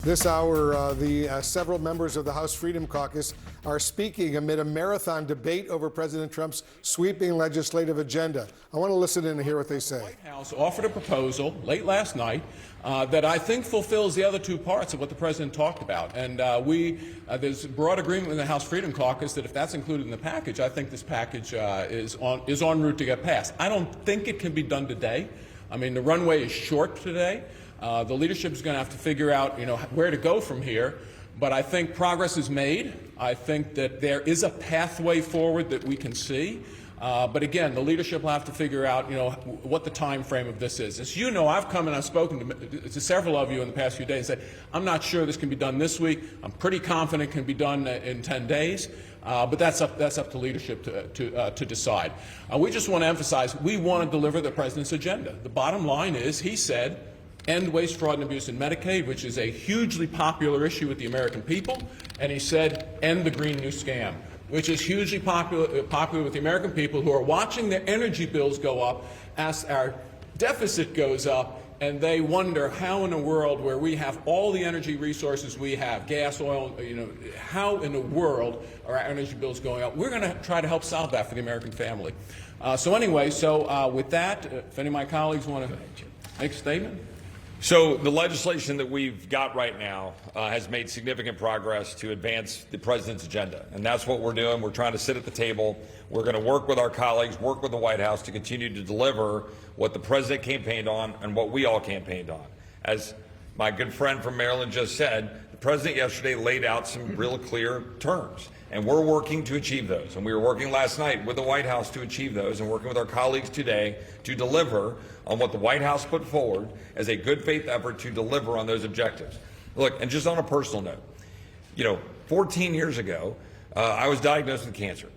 This hour, several members of the House Freedom Caucus are speaking amid a marathon debate over President Trump's sweeping legislative agenda. I want to listen in and hear what they say. The White House offered a proposal late last night that I think fulfills the other two parts of what the president talked about. And there's broad agreement in the House Freedom Caucus that if that's included in the package, I think this package is en route to get passed. I don't think it can be done today. I mean, the runway is short today. The leadership is going to have to figure out, where to go from here. But I think progress is made. I think that there is a pathway forward that we can see. But again, the leadership will have to figure out, what the time frame of this is. As you know, I've come and I've spoken to several of you in the past few days and said, I'm not sure this can be done this week. I'm pretty confident it can be done in 10 days. But that's up to leadership to decide. We just want to emphasize we want to deliver the president's agenda. The bottom line is, he said, end waste, fraud, and abuse in Medicaid, which is a hugely popular issue with the American people. And he said, end the Green New Scam, which is hugely popular with the American people who are watching their energy bills go up as our deficit goes up, and they wonder how in a world where we have all the energy resources we have, gas, oil, how in the world are our energy bills going up? We're going to try to help solve that for the American family. With that, if any of my colleagues want to make a statement. So the legislation that we've got right now has made significant progress to advance the president's agenda. And that's what we're doing. We're trying to sit at the table. We're going to work with our colleagues, work with the White House to continue to deliver what the president campaigned on and what we all campaigned on. As my good friend from Maryland just said, the president yesterday laid out some real clear terms. And we're working to achieve those. And we were working last night with the White House to achieve those and working with our colleagues today to deliver on what the White House put forward as a good faith effort to deliver on those objectives. Look, and just on a personal note, 14 years ago, I was diagnosed with cancer.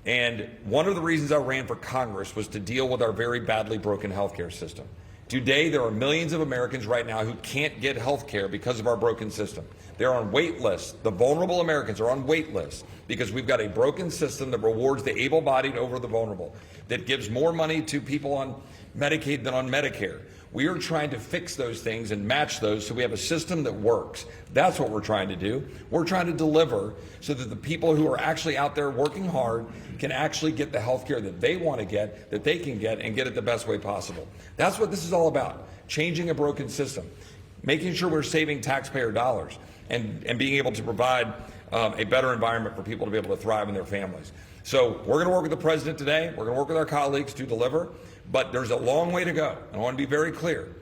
And one of the reasons I ran for Congress was to deal with our very badly broken healthcare system. Today, there are millions of Americans right now who can't get health care because of our broken system. They're on wait lists. The vulnerable Americans are on wait lists because we've got a broken system that rewards the able-bodied over the vulnerable, that gives more money to people on Medicaid than on Medicare. We are trying to fix those things and match those so we have a system that works. That's what we're trying to do. We're trying to deliver so that the people who are actually out there working hard can actually get the health care that they want to get, that they can get, and get it the best way possible. That's what this is all about, changing a broken system, making sure we're saving taxpayer dollars, and being able to provide a better environment for people to be able to thrive in their families. So we're going to work with the president today. We're going to work with our colleagues to deliver. But there's a long way to go. And I want to be very clear.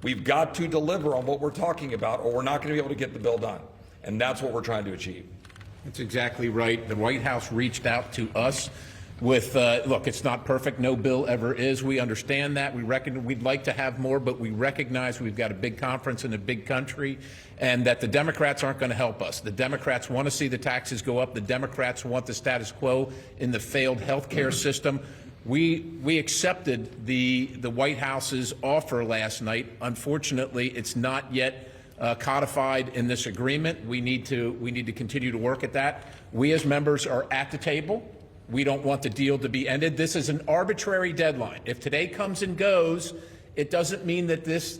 We've got to deliver on what we're talking about, or we're not going to be able to get the bill done. And that's what we're trying to achieve. That's exactly right. The White House reached out to us with, look, it's not perfect. No bill ever is. We understand that. We'd like to have more, but we recognize we've got a big conference in a big country, and that the Democrats aren't going to help us. The Democrats want to see the taxes go up. The Democrats want the status quo in the failed health care system. We accepted the White House's offer last night. Unfortunately, it's not yet codified in this agreement. We need to continue to work at that. We as members are at the table. We don't want the deal to be ended. This is an arbitrary deadline. If today comes and goes, it doesn't mean that this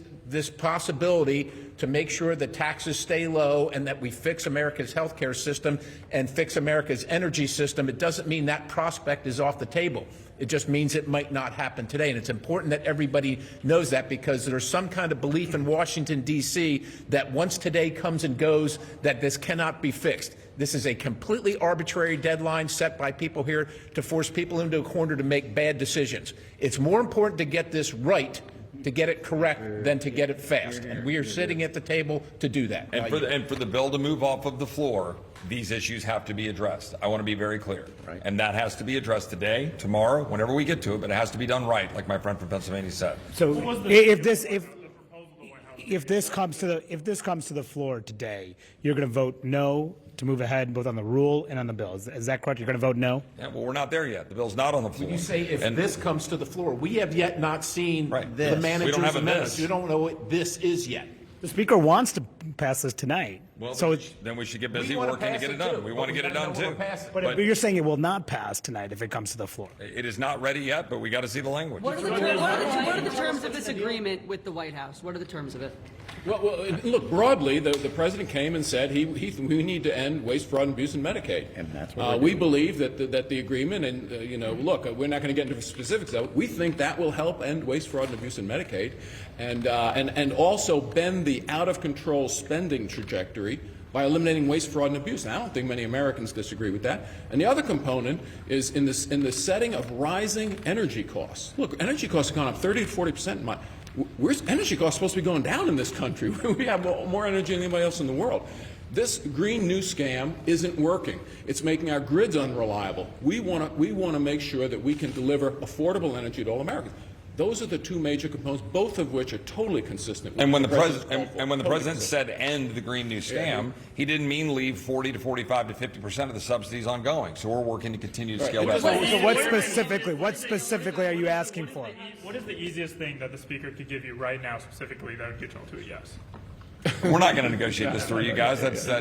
possibility to make sure that taxes stay low and that we fix America's health care system and fix America's energy system, it doesn't mean that prospect is off the table. It just means it might not happen today. And it's important that everybody knows that, because there's some kind of belief in Washington, D.C. that once today comes and goes, that this cannot be fixed. This is a completely arbitrary deadline set by people here to force people into a corner to make bad decisions. It's more important to get this right, to get it correct, than to get it fast. And we are sitting at the table to do that. And for the bill to move off of the floor, these issues have to be addressed. I want to be very clear. Right. And that has to be addressed today, tomorrow, whenever we get to it, but it has to be done right, like my friend from Pennsylvania said. So if this comes to the floor today, you're going to vote no to move ahead both on the rule and on the bill. Is that correct? You're going to vote no? Yeah, well, we're not there yet. The bill's not on the floor. When you say if this comes to the floor, we have yet not seen the manager's amendments. You don't know what this is yet. The Speaker wants to pass this tonight. Well, so then we should get busy We wanna working to pass get it it done. too, We but want to we get it gotta done know too. when we're passing. but you're saying it will not pass tonight if it comes to the floor. It is not ready yet, but we got to see the language. What are the terms of this agreement with the White House? What are the terms of it? Well, look, broadly, the president came and said we need to end waste, fraud, and abuse in Medicaid. And that's what we believe that the agreement, and look, we're not going to get into specifics though. We think that will help end waste, fraud, and abuse in Medicaid, and also bend the out of control spending trajectory by eliminating waste, fraud, and abuse. And I don't think many Americans disagree with that. And the other component is in the setting of rising energy costs. Look, energy costs have gone up 30 to 40%. Where's energy costs supposed to be going down in this country? We have more energy than anybody else in the world. This Green New Scam isn't working. It's making our grids unreliable. We want to make sure that we can deliver affordable energy to all Americans. Those are the two major components, both of which are totally consistent. And when the Totally president consistent. said end the Green New Scam, he didn't mean leave 40 to 45 to 50% of the subsidies ongoing. So we're working to continue to scale that So back. what specifically are you asking for? What is the easiest thing that the speaker could give you right now specifically that would get y'all to a yes? We're not going to negotiate this through you guys. I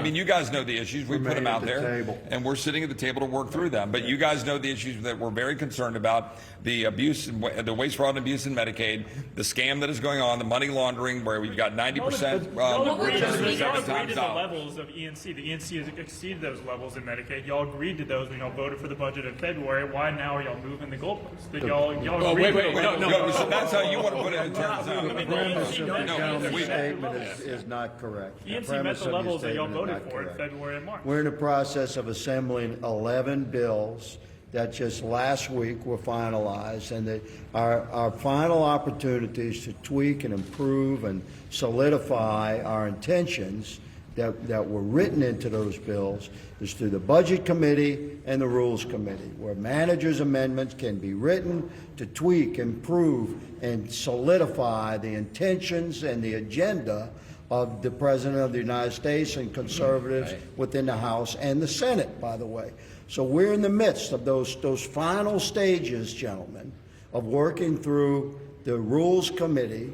mean, you guys know the issues. We put them out there, and we're sitting at the table to work through them. But you guys know the issues that we're very concerned about: the abuse, the waste, fraud, and abuse in Medicaid, the scam that is going on, the money laundering, where we've got 90%. Y'all agreed to times the out. levels of ENC. The ENC has exceeded those levels in Medicaid. Y'all agreed to those when y'all voted for the budget in February. Why now are y'all moving the goalposts? That y'all agreed wait, to no, So that's how you want to put it in terms of. The premise of the gentleman's statement is not correct. The ENC met premise the of your levels that y'all statement is voted not for in correct. February and March. We're in the process of assembling 11 bills that just last week were finalized, and that our final opportunities to tweak and improve and solidify our intentions that were written into those bills is through the Budget Committee and the Rules Committee, where managers' amendments can be written to tweak, improve, and solidify the intentions and the agenda of the President of the United States and conservatives within the House and the Senate, by the way. So we're in the midst of those final stages, gentlemen, of working through the Rules Committee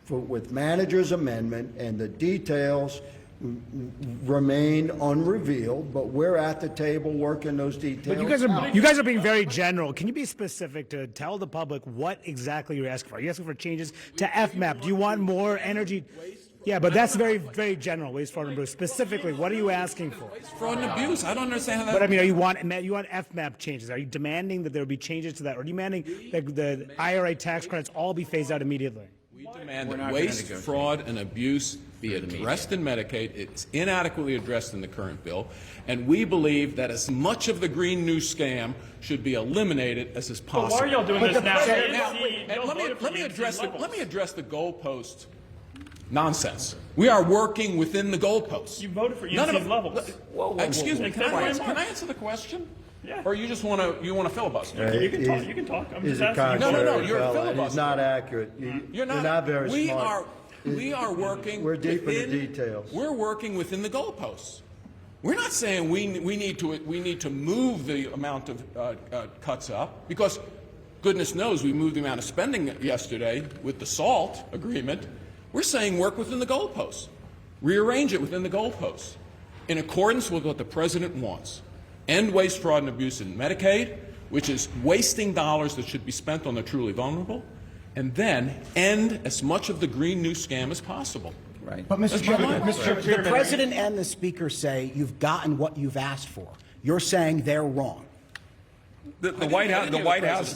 with managers' amendment, and the details remain unrevealed, but we're at the table working those details. But you guys are being very general. Can you be specific to tell the public what exactly you're asking for? Are you asking for changes to FMAP? Do you want more energy? Yeah, but that's very, very general. Waste, fraud, and abuse. Specifically, what are you asking for? Fraud and abuse. I don't understand how that. But I mean, you want FMAP changes? Are you demanding that there be changes to that, or are you demanding that the IRA tax credits all be phased out immediately? We demand that waste, fraud, and abuse be addressed in Medicaid. It's inadequately addressed in the current bill. And we believe that as much of the Green New Scam should be eliminated as is possible. But why are y'all doing this now? Let me address the goalpost nonsense. We are working within the goalposts. You voted for None of ENC's it- levels. Excuse me, can February I and March. answer the question? Yeah. Or you just want to filibuster? You can talk. You can talk. I'm He's just a asking. No, contrary you're a fellow, and he's filibuster. not accurate. You're not very smart. We are working. We're deep in the within- details. We're working within the goalposts. We're not saying we need to move the amount of cuts up, because goodness knows we moved the amount of spending yesterday with the SALT agreement. We're saying work within the goalposts, rearrange it within the goalposts, in accordance with what the president wants. End waste, fraud, and abuse in Medicaid, which is wasting dollars that should be spent on the truly vulnerable, and then end as much of the Green New Scam as possible. Right. But Mr. Chairman, the President and the Speaker say you've gotten what you've asked for. You're saying they're wrong. The White House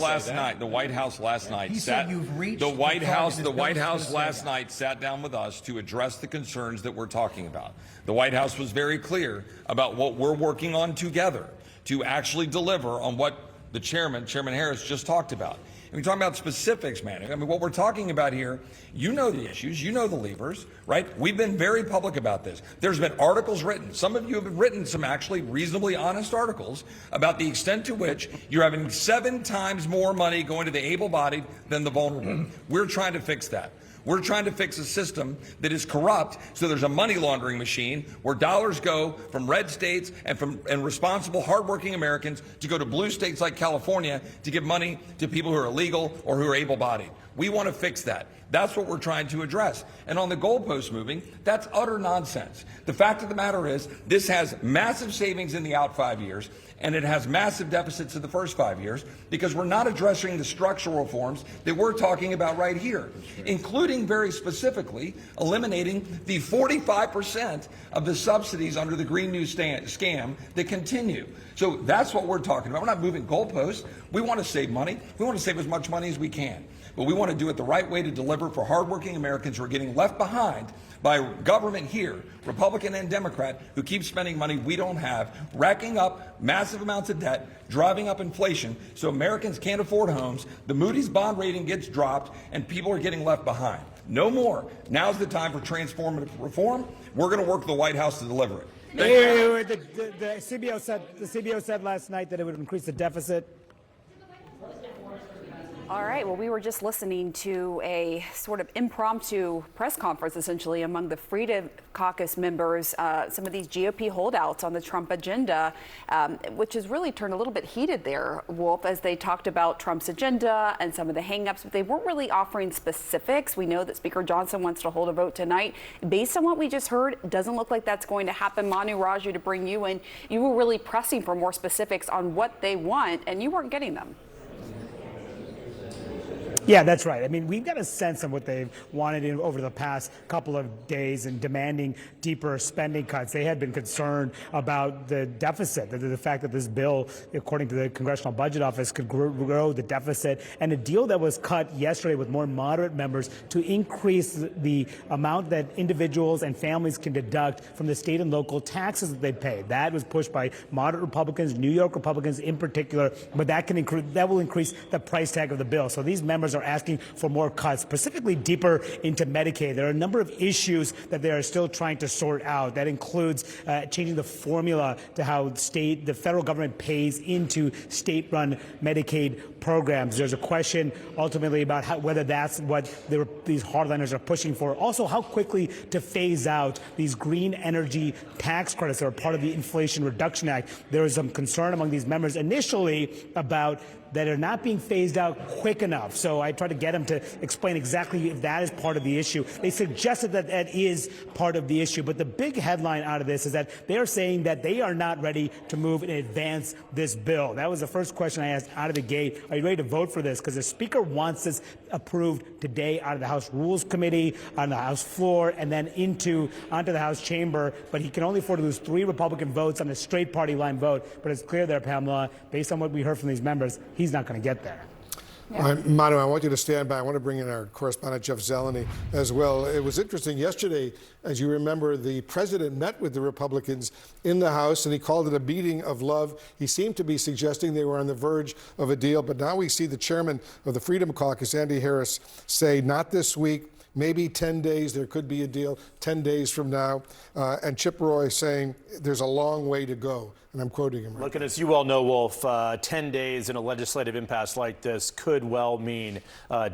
last night. He said you've reached the White the House. target The this White bill House is last night sat down with us to address the concerns that we're talking about. The White House was very clear about what we're working on together to actually deliver on what the Chairman Harris, just talked about. And we're talking about specifics, man. I mean, what we're talking about here, you know the issues, you know the levers, right? We've been very public about this. There's been articles written. Some of you have written some actually reasonably honest articles about the extent to which you're having 7 times more money going to the able-bodied than the vulnerable. We're trying to fix that. We're trying to fix a system that is corrupt, so there's a money laundering machine where dollars go from red states and responsible, hardworking Americans to go to blue states like California to give money to people who are illegal or who are able-bodied. We want to fix that. That's what we're trying to address. And on the goalpost moving, that's utter nonsense. The fact of the matter is, this has massive savings in the out 5 years, and it has massive deficits in the first 5 years, because we're not addressing the structural reforms that we're talking about right here, including very specifically eliminating the 45% of the subsidies under the Green New scam that continue. So that's what we're talking about. We're not moving goalposts. We want to save money. We want to save as much money as we can. But we want to do it the right way to deliver for hardworking Americans who are getting left behind by government here, Republican and Democrat, who keep spending money we don't have, racking up massive amounts of debt, driving up inflation so Americans can't afford homes, the Moody's bond rating gets dropped, and people are getting left behind. No more. Now's the time for transformative reform. We're going to work with the White House to deliver it. The CBO said last night that it would increase the deficit. All right. Well, we were just listening to a sort of impromptu press conference, essentially, among the Freedom Caucus members, some of these GOP holdouts on the Trump agenda, which has really turned a little bit heated there, Wolf, as they talked about Trump's agenda and some of the hangups, but they weren't really offering specifics. We know that Speaker Johnson wants to hold a vote tonight. Based on what we just heard, it doesn't look like that's going to happen. Manu Raju, to bring you in, you were really pressing for more specifics on what they want, and you weren't getting them. Yeah, that's right. I mean, we've got a sense of what they've wanted over the past couple of days and demanding deeper spending cuts. They had been concerned about the deficit, the fact that this bill, according to the Congressional Budget Office, could grow the deficit. And a deal that was cut yesterday with more moderate members to increase the amount that individuals and families can deduct from the state and local taxes that they pay. That was pushed by moderate Republicans, New York Republicans in particular, but that will increase the price tag of the bill. So these members are asking for more cuts, specifically deeper into Medicaid. There are a number of issues that they are still trying to sort out. That includes changing the formula to how the federal government pays into state-run Medicaid programs. There's a question ultimately about whether that's what these hardliners are pushing for. Also, how quickly to phase out these green energy tax credits that are part of the Inflation Reduction Act. There is some concern among these members initially about that are not being phased out quick enough. So I tried to get them to explain exactly if that is part of the issue. They suggested that that is part of the issue. But the big headline out of this is that they are saying that they are not ready to move and advance this bill. That was the first question I asked out of the gate. Are you ready to vote for this? Because the Speaker wants this approved today out of the House Rules Committee, on the House floor, and then onto the House chamber. But he can only afford to lose 3 Republican votes on a straight party line vote. But it's clear there, Pamela, based on what we heard from these members, he's not going to get there. Yeah. Manu, I want you to stand by. I want to bring in our correspondent, Jeff Zeleny, as well. It was interesting yesterday, as you remember, the president met with the Republicans in the House, and he called it a meeting of love. He seemed to be suggesting they were on the verge of a deal, but now we see the chairman of the Freedom Caucus, Andy Harris, say not this week, maybe 10 days, there could be a deal 10 days from now. And Chip Roy saying there's a long way to go. And I'm quoting him. Look, and as you well know, Wolf, 10 days in a legislative impasse like this could well mean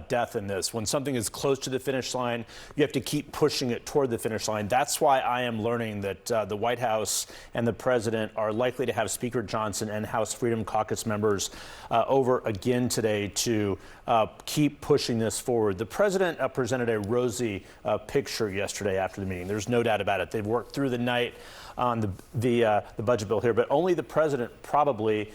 death in this. When something is close to the finish line, you have to keep pushing it toward the finish line. That's why I am learning that the White House and the president are likely to have Speaker Johnson and House Freedom Caucus members over again today to keep pushing this forward. The president presented a rosy picture yesterday after the meeting. There's no doubt about it. They've worked through the night on the budget bill here, but only the president probably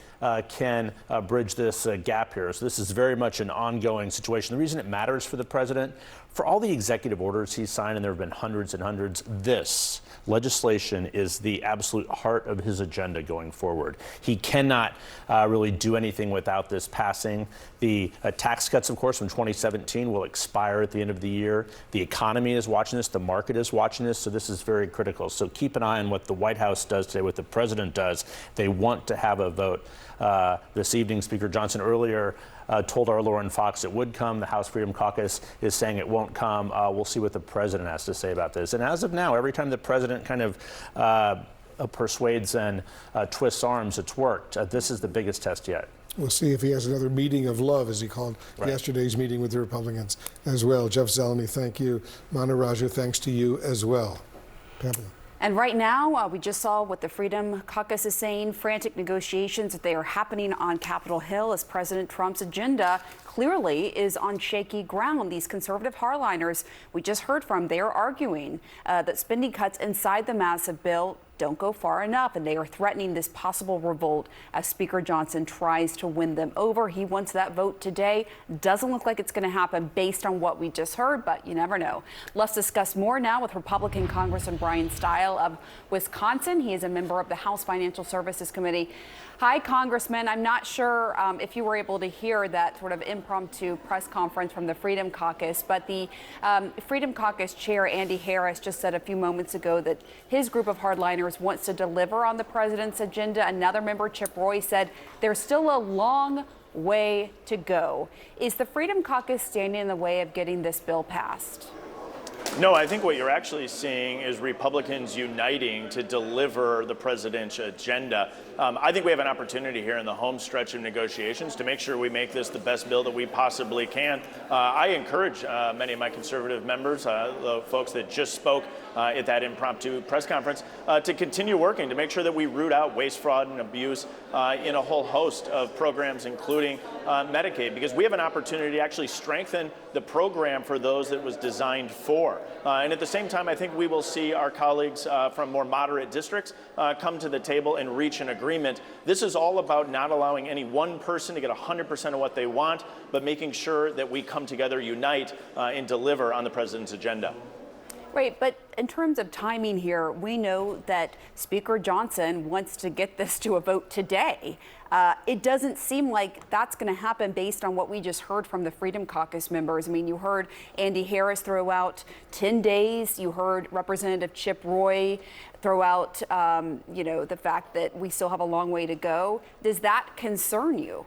can bridge this gap here. So this is very much an ongoing situation. The reason it matters for the president, for all the executive orders he's signed, and there have been hundreds and hundreds, this legislation is the absolute heart of his agenda going forward. He cannot really do anything without this passing. The tax cuts, of course, from 2017 will expire at the end of the year. The economy is watching this. The market is watching this. So this is very critical. So keep an eye on what the White House does today, what the president does. They want to have a vote this evening. Speaker Johnson earlier told our Lauren Fox it would come. The House Freedom Caucus is saying it won't come. We'll see what the president has to say about this. And as of now, every time the president kind of persuades and twists arms, it's worked. This is the biggest test yet. We'll see if he has another meeting of love, as he called yesterday's meeting with the Republicans as well. Jeff Zeleny, thank you. Manu Raju, thanks to you as well. Pamela. And right now, we just saw what the Freedom Caucus is saying, frantic negotiations that they are happening on Capitol Hill as President Trump's agenda clearly is on shaky ground. These conservative hardliners we just heard from, they are arguing that spending cuts inside the massive bill don't go far enough, and they are threatening this possible revolt as Speaker Johnson tries to win them over. He wants that vote today. Doesn't look like it's going to happen based on what we just heard, but you never know. Let's discuss more now with Republican Congressman Brian Stile of Wisconsin. He is a member of the House Financial Services Committee. Hi, Congressman. I'm not sure if you were able to hear that sort of impromptu press conference from the Freedom Caucus, but the Freedom Caucus chair, Andy Harris, just said a few moments ago that his group of hardliners wants to deliver on the president's agenda. Another member, Chip Roy, said there's still a long way to go. Is the Freedom Caucus standing in the way of getting this bill passed? No, I think what you're actually seeing is Republicans uniting to deliver the president's agenda. I think we have an opportunity here in the home stretch of negotiations to make sure we make this the best bill that we possibly can. I encourage many of my conservative members, the folks that just spoke at that impromptu press conference, to continue working to make sure that we root out waste, fraud, and abuse in a whole host of programs, including Medicaid, because we have an opportunity to actually strengthen the program for those that it was designed for. And at the same time, I think we will see our colleagues from more moderate districts come to the table and reach an agreement. This is all about not allowing any one person to get 100% of what they want, but making sure that we come together, unite, and deliver on the president's agenda. Right, but in terms of timing here, we know that Speaker Johnson wants to get this to a vote today. It doesn't seem like that's going to happen based on what we just heard from the Freedom Caucus members. I mean, you heard Andy Harris throw out 10 days. You heard Representative Chip Roy throw out, the fact that we still have a long way to go. Does that concern you?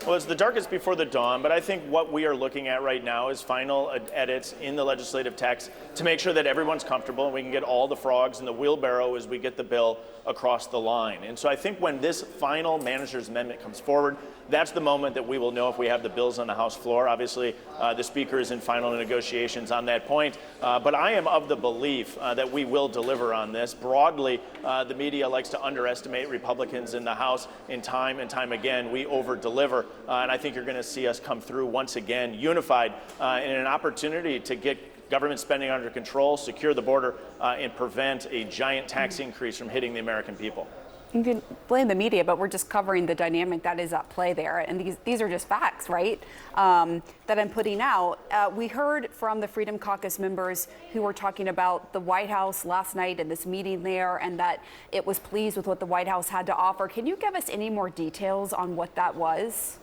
Well, it's the darkest before the dawn, but I think what we are looking at right now is final edits in the legislative text to make sure that everyone's comfortable and we can get all the frogs in the wheelbarrow as we get the bill across the line. And so I think when this final manager's amendment comes forward, that's the moment that we will know if we have the bills on the House floor. Obviously, the Speaker is in final negotiations on that point. But I am of the belief that we will deliver on this. Broadly, the media likes to underestimate Republicans in the House. In time and time again, we over-deliver. And I think you're going to see us come through once again, unified in an opportunity to get government spending under control, secure the border, and prevent a giant tax increase from hitting the American people. You can blame the media, but we're just covering the dynamic that is at play there. And these are just facts, right, that I'm putting out. We heard from the Freedom Caucus members who were talking about the White House last night and this meeting there, and that it was pleased with what the White House had to offer. Can you give us any more details on what that was?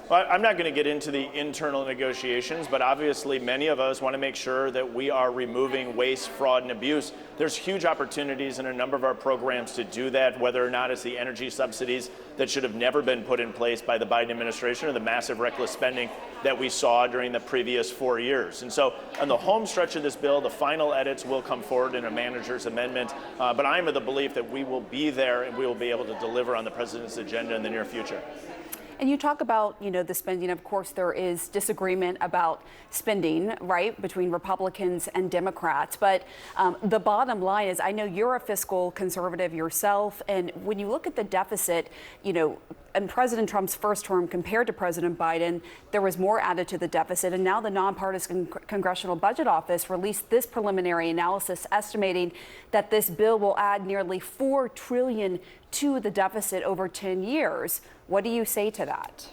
Well, I'm not going to get into the internal negotiations, but obviously many of us want to make sure that we are removing waste, fraud, and abuse. There's huge opportunities in a number of our programs to do that, whether or not it's the energy subsidies that should have never been put in place by the Biden administration or the massive reckless spending that we saw during the previous 4 years. And so on the home stretch of this bill, the final edits will come forward in a manager's amendment. But I'm of the belief that we will be there and we will be able to deliver on the president's agenda in the near future. And you talk about, the spending. Of course, there is disagreement about spending, right, between Republicans and Democrats. But the bottom line is, I know you're a fiscal conservative yourself. And when you look at the deficit, in President Trump's first term compared to President Biden, there was more added to the deficit. And now the nonpartisan Congressional Budget Office released this preliminary analysis estimating that this bill will add nearly $4 trillion to the deficit over 10 years. What do you say to that?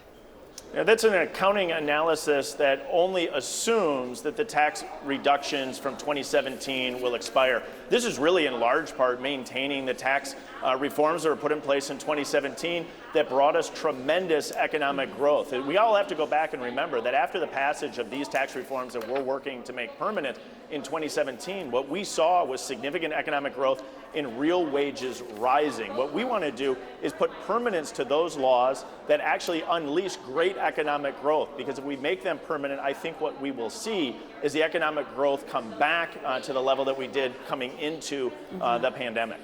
Yeah, that's an accounting analysis that only assumes that the tax reductions from 2017 will expire. This is really in large part maintaining the tax reforms that were put in place in 2017 that brought us tremendous economic growth. We all have to go back and remember that after the passage of these tax reforms that we're working to make permanent in 2017, what we saw was significant economic growth in real wages rising. What we want to do is put permanence to those laws that actually unleash great economic growth, because if we make them permanent, I think what we will see is the economic growth come back to the level that we did coming into the pandemic.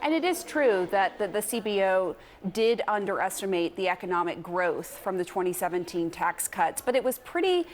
And it is true that the CBO did underestimate the economic growth from the 2017 tax cuts, but it was pretty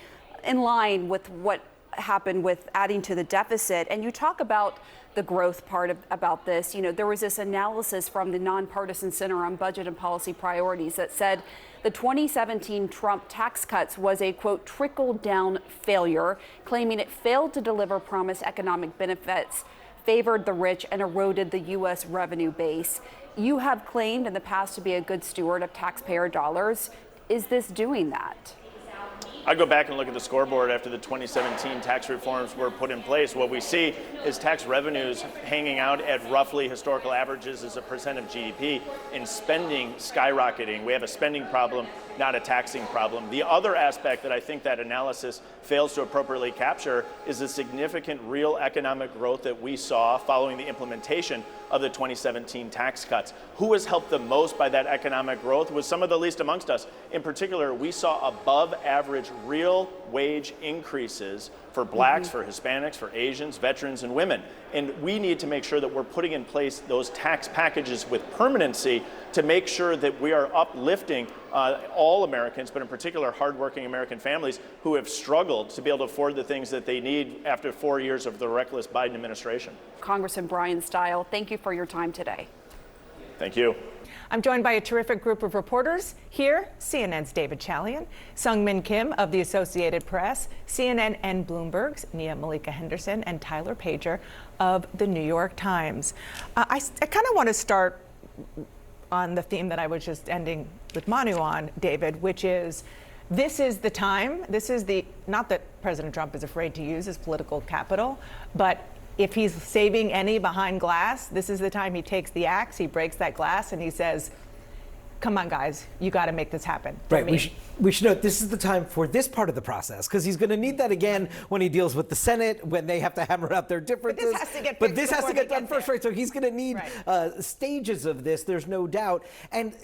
in line with what happen with adding to the deficit. And you talk about the growth part about this. You know, there was this analysis from the Nonpartisan Center on Budget and Policy Priorities that said the 2017 Trump tax cuts was a, quote, trickle-down failure, claiming it failed to deliver promised economic benefits, favored the rich, and eroded the U.S. revenue base. You have claimed in the past to be a good steward of taxpayer dollars. Is this doing that? I go back and look at the scoreboard after the 2017 tax reforms were put in place. What we see is tax revenues hanging out at roughly historical averages as a percent of GDP and spending skyrocketing. We have a spending problem, not a taxing problem. The other aspect that I think that analysis fails to appropriately capture is the significant real economic growth that we saw following the implementation of the 2017 tax cuts. Who was helped the most by that economic growth was some of the least amongst us. In particular, we saw above average real wage increases for blacks, for Hispanics, for Asians, veterans, and women. And we need to make sure that we're putting in place those tax packages with permanency to make sure that we are uplifting all Americans, but in particular hardworking American families who have struggled to be able to afford the things that they need after 4 years of the reckless Biden administration. Congressman Brian Stile, thank you for your time today. Thank you. I'm joined by a terrific group of reporters here. CNN's David Chalian, Sung-Min Kim of the Associated Press, CNN and Bloomberg's Nia Malika Henderson, and Tyler Pager of the New York Times. I kind of want to start on the theme that I was just ending with Manu on, David, which is this is the time. This is the, not that President Trump is afraid to use his political capital, but if he's saving any behind glass, this is the time he takes the axe, he breaks that glass, and he says, come on, guys, you got to make this happen. Right. We should note this is the time for this part of the process, because he's going to need that again when he deals with the Senate, when they have to hammer out their differences. But this has to get done first, right? So he's going to need stages of this, there's no doubt. And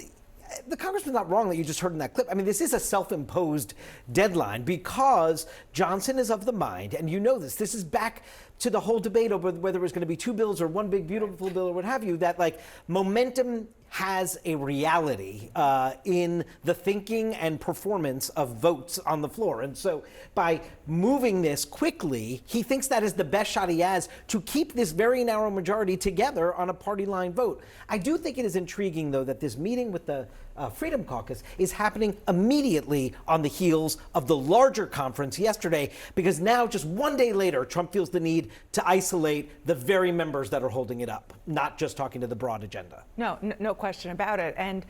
the congressman's not wrong that you just heard in that clip. I mean, this is a self-imposed deadline because Johnson is of the mind, and you know this is back to the whole debate over whether it was going to be two bills or one big beautiful bill or what have you, that like momentum has a reality in the thinking and performance of votes on the floor. And so by moving this quickly, he thinks that is the best shot he has to keep this very narrow majority together on a party line vote. I do think it is intriguing, though, that this meeting with the Freedom Caucus is happening immediately on the heels of the larger conference yesterday, because now, just one day later, Trump feels the need to isolate the very members that are holding it up, not just talking to the broad agenda. No question about it. And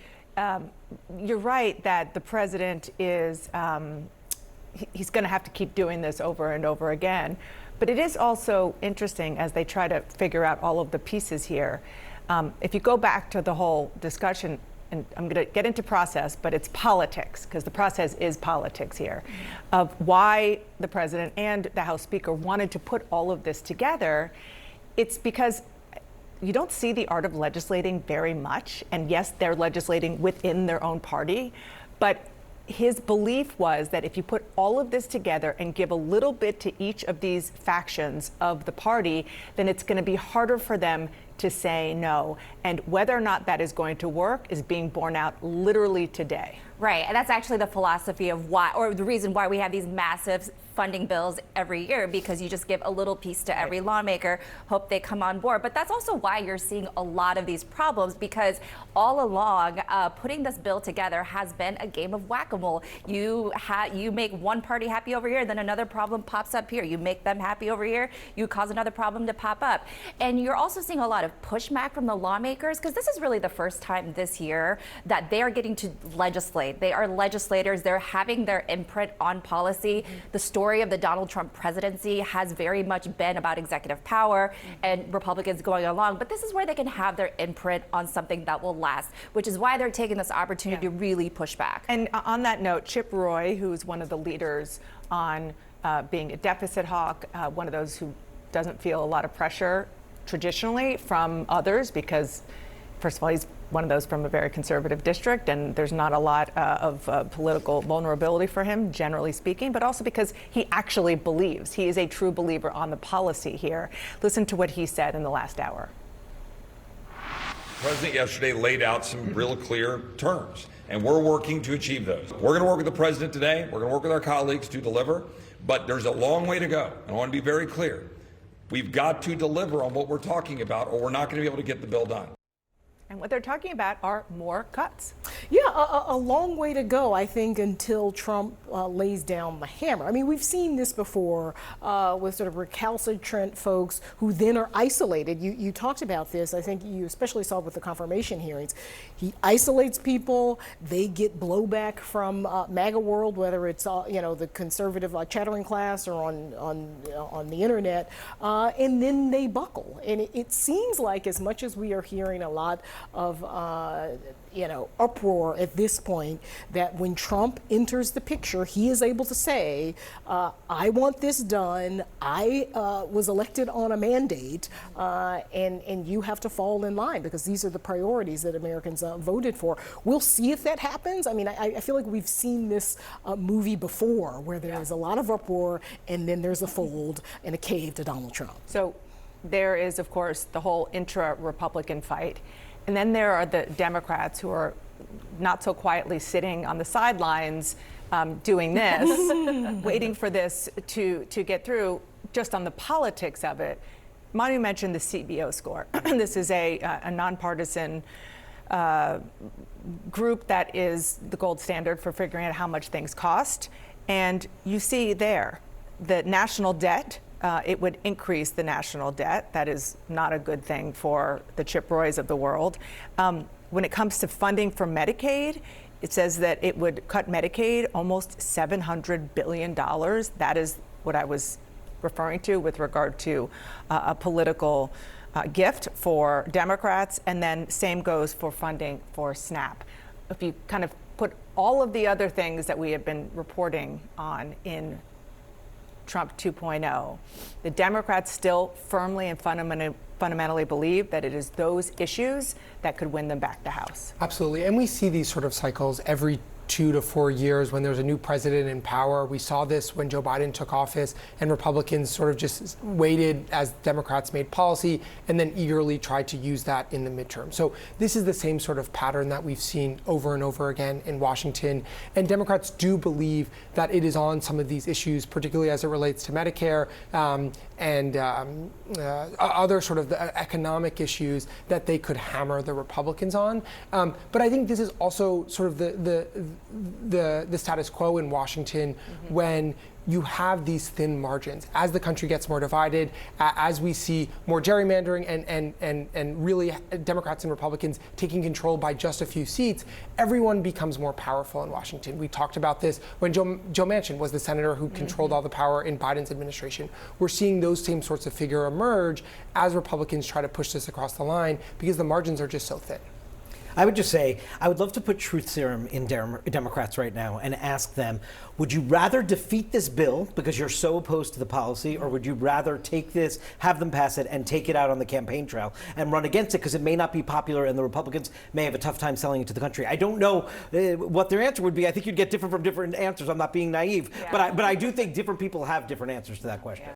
you're right that the president is, he's going to have to keep doing this over and over again. But it is also interesting as they try to figure out all of the pieces here. If you go back to the whole discussion, and I'm going to get into process, but it's politics, because the process is politics here, of why the president and the House Speaker wanted to put all of this together. It's because you don't see the art of legislating very much. And yes, they're legislating within their own party, but his belief was that if you put all of this together and give a little bit to each of these factions of the party, then it's going to be harder for them to say no. And whether or not that is going to work is being borne out literally today. Right, and that's actually the philosophy of why, or the reason why we have these massive funding bills every year, because you just give a little piece to every lawmaker, hope they come on board. But that's also why you're seeing a lot of these problems, because all along, putting this bill together has been a game of whack-a-mole. You make one party happy over here, then another problem pops up here. You make them happy over here, you cause another problem to pop up. And you're also seeing a lot of pushback from the lawmakers, because this is really the first time this year that they are getting to legislate. They are legislators. They're having their imprint on policy. The story of the Donald Trump presidency has very much been about executive power and Republicans going along. But this is where they can have their imprint on something that will last, which is why they're taking this opportunity to really push back. And on that note, Chip Roy, who's one of the leaders on being a deficit hawk, one of those who doesn't feel a lot of pressure traditionally from others, because first of all, he's one of those from a very conservative district, and there's not a lot of political vulnerability for him, generally speaking, but also because he actually believes. He is a true believer on the policy here. Listen to what he said in the last hour. The president yesterday laid out some real clear terms, and we're working to achieve those. We're going to work with the president today. We're going to work with our colleagues to deliver. But there's a long way to go, and I want to be very clear. We've got to deliver on what we're talking about, or we're not going to be able to get the bill done. And what they're talking about are more cuts. Yeah, a long way to go, I think, until Trump lays down the hammer. I mean, we've seen this before with sort of recalcitrant folks who then are isolated. You talked about this. I think you especially saw with the confirmation hearings. He isolates people. They get blowback from MAGA world, whether it's the conservative chattering class or on the internet, and then they buckle. And it seems like, as much as we are hearing a lot of uproar at this point, that when Trump enters the picture, he is able to say, I want this done. I was elected on a mandate, and you have to fall in line because these are the priorities that Americans voted for. We'll see if that happens. I mean, I feel like we've seen this movie before where there is a lot of uproar and then there's a fold and a cave to Donald Trump. So there is, of course, the whole intra-Republican fight. And then there are the Democrats who are not so quietly sitting on the sidelines doing this, waiting for this to get through. Just on the politics of it, Manu mentioned the CBO score. This is a nonpartisan group that is the gold standard for figuring out how much things cost. And you see there the national debt. It would increase the national debt. That is not a good thing for the Chip Roys of the world. When it comes to funding for Medicaid, it says that it would cut Medicaid almost $700 billion. That is what I was referring to with regard to a political gift for Democrats. And then same goes for funding for SNAP. If you kind of put all of the other things that we have been reporting on in Trump 2.0, the Democrats still firmly and fundamentally believe that it is those issues that could win them back the House. Absolutely. And we see these sort of cycles every 2 to 4 years when there's a new president in power. We saw this when Joe Biden took office and Republicans sort of just waited as Democrats made policy and then eagerly tried to use that in the midterm. So this is the same sort of pattern that we've seen over and over again in Washington. And Democrats do believe that it is on some of these issues, particularly as it relates to Medicare and other sort of the economic issues, that they could hammer the Republicans on. But I think this is also sort of the status quo in Washington when you have these thin margins. As the country gets more divided, as we see more gerrymandering and really Democrats and Republicans taking control by just a few seats, everyone becomes more powerful in Washington. We talked about this when Joe Manchin was the senator who controlled all the power in Biden's administration. We're seeing those same sorts of figures emerge as Republicans try to push this across the line because the margins are just so thin. I would just say, I would love to put truth serum in Democrats right now and ask them, would you rather defeat this bill because you're so opposed to the policy, or would you rather take this, have them pass it, and take it out on the campaign trail and run against it because it may not be popular and the Republicans may have a tough time selling it to the country? I don't know what their answer would be. I think you'd get different from different answers. I'm not being naive, but I do think different people have different answers to that question.